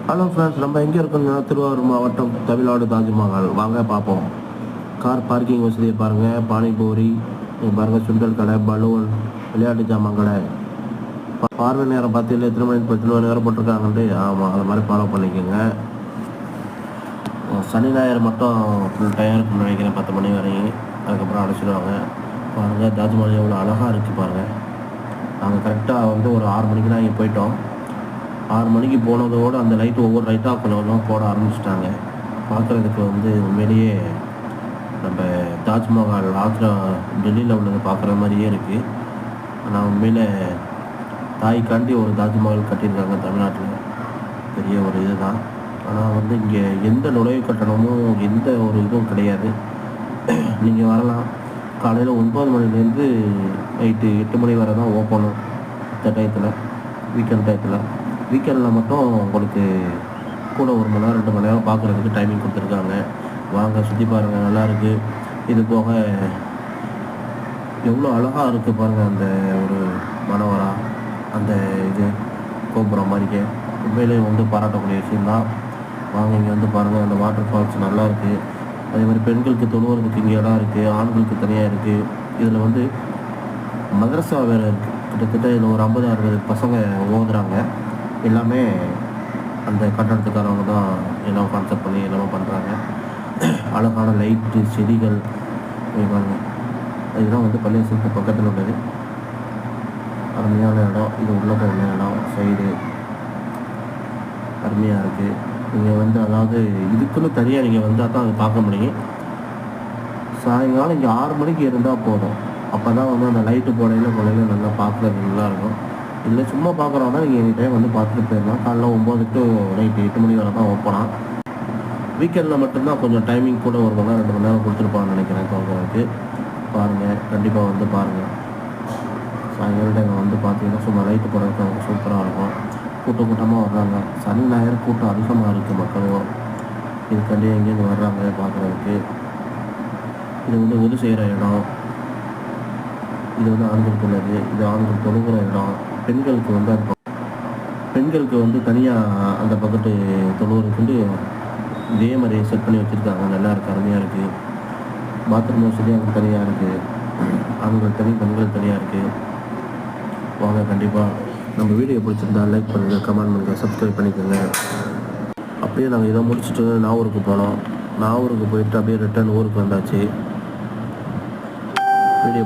Hello friends, நம்ம எங்கே இருக்கோம்னா திருவாரூர் மாவட்டம் தமிழ்நாடு தாஜ்மஹால். வாங்க பார்ப்போம். கார் பார்க்கிங் வசதியை பாருங்கள். பானிபூரி பாருங்கள், சுண்டல் கடை, பலூன், விளையாட்டு ஜாமான் கடை. பார்வை நேரம் பார்த்தீங்கன்னா எத்தனை மணி 10 மணி நேரம் போட்டிருக்காங்கன்ட்டு. ஆமாம், அது மாதிரி ஃபாலோ பண்ணிக்கோங்க. சனி ஞாயிறு மட்டும் ஃபுல் டைம் இருக்குன்னு நினைக்கிறேன், 10 மணி வரையும். அதுக்கப்புறம் அடைச்சிடுவாங்க. பாருங்கள், தாஜ்மஹால் எவ்வளோ அழகாக இருக்குது பாருங்கள். நாங்கள் கரெக்டாக வந்து ஒரு 6 மணிக்கு தான் இங்கே போயிட்டோம். 6 மணிக்கு போனதோடு அந்த லைட்டு ஒவ்வொரு லைட்டாக கொஞ்சம் போட ஆரம்பிச்சிட்டாங்க. பார்க்குறதுக்கு வந்து உண்மையிலேயே நம்ம தாஜ்மஹால் ஆக்ரா டெல்லியில் உள்ளது பார்க்குற மாதிரியே இருக்குது. ஆனால் உண்மையில் தாய்க்காண்டி ஒரு தாஜ்மஹால் கட்டியிருக்காங்க தமிழ்நாட்டில். பெரிய ஒரு இது தான். ஆனால் வந்து இங்கே எந்த நுழைவு கட்டணமும் எந்த ஒரு இதுவும் கிடையாது. நீங்கள் வரலாம். காலையில் 9 மணிலேருந்து நைட்டு 8 மணி வரை தான் ஓப்பனும். இந்த டயத்தில், வீக்கெண்ட் டயத்தில். வீக்கெண்டில் மட்டும் உங்களுக்கு கூட 1 மணி நேரம் 2 மணி நேரம் பார்க்குறதுக்கு டைமிங் கொடுத்துருக்காங்க. வாங்க சுற்றி பாருங்கள், நல்லாயிருக்கு. இது போக எவ்வளோ அழகாக இருக்குது பாருங்கள், அந்த ஒரு மனோரா, அந்த இது கோபுரம் மாதிரிக்கே உண்மையிலேயே வந்து பாராட்டக்கூடிய விஷயந்தான். வாங்க இங்கே வந்து பாருங்கள், அந்த வாட்டர் ஃபால்ஸ் நல்லாயிருக்கு. அதே மாதிரி பெண்களுக்கு தொழுவுறதுக்கு இங்கே இடம் இருக்குது, ஆண்களுக்கு தனியாக இருக்குது. இதில் வந்து மதரசா வேறு இருக்குது. கிட்டத்தட்ட இதில் ஒரு 50-60 பசங்க ஓதுறாங்க. எல்லாமே அந்த கட்டடத்துக்காரவங்க தான் எல்லாம் கான்செப்ட் பண்ணி எல்லாமே பண்ணுறாங்க. அழகான லைட்டு, செடிகள் பாருங்க. இதுதான் வந்து பள்ளியாசலுக்கு பக்கத்தில் உள்ளது. அருமையான இடம். இது உள்ள போன இடம் சைடு அருமையாக இருக்குது. நீங்கள் வந்து அதாவது இதுக்குன்னு தனியாக நீங்கள் வந்தால் தான் அதை பார்க்க முடியும். சாயங்காலம் இங்கே 6 மணிக்கு இருந்தால் போதும். அப்போ தான் வந்து அந்த லைட்டு போடையில் நல்லா பார்க்குறது நல்லாயிருக்கும். இல்லை சும்மா பார்க்குறோன்னா நீங்கள் எனி டைம் வந்து பார்த்துட்டு போயிடலாம். காலைல 9 to நைட்டு 8 மணி வரை தான் ஓப்பனா. வீக்கெண்டில் மட்டும்தான் கொஞ்சம் டைமிங் கூட 1 மணி நேரம் 2 மணி நேரம் கொடுத்துருப்பான்னு நினைக்கிறேன் தோன்றதுக்கு. பாருங்கள், கண்டிப்பாக வந்து பாருங்கள். சாயங்காலம் டைம் வந்து பார்த்தீங்கன்னா சும்மா லைட்டு போடுறதுக்கு அவங்க சூப்பராக இருக்கும். கூட்டமாக வர்றாங்க. சனி ஞாயிறு கூட்டம் அதிகமாக இருக்குது மக்களும். இதுக்காண்டி எங்கேருந்து வர்றாங்க பார்க்குறதுக்கு. இது வந்து உதவி செய்கிற இடம். இது வந்து ஆண்களுக்கு உள்ளது. இது ஆண்கள் தொழுகிற இடம். பெண்களுக்கு வந்து தனியாக அந்த பக்கத்து தொழுகிறதுக்கு இதே மாதிரி செட் பண்ணி வச்சுருக்காங்க. நல்லா இருக்குது, அருமையாக இருக்குது. பாத்ரூம் வசதி அங்கே தனியாக இருக்குது. ஆண்கள் தனி, பெண்கள் தனியாக இருக்குது. வாங்க, கண்டிப்பாக நம்ம வீடியோ பிடிச்சிருந்தா லைக் பண்ணுங்கள், கமெண்ட் பண்ணுங்கள், சப்ஸ்கிரைப் பண்ணிக்கோங்க. அப்படியே நாங்கள் இதை முடிச்சுட்டு நாகூருக்கு போனோம். நாகூருக்கு போயிட்டு அப்படியே ரிட்டர்ன் ஊருக்கு வந்தாச்சு.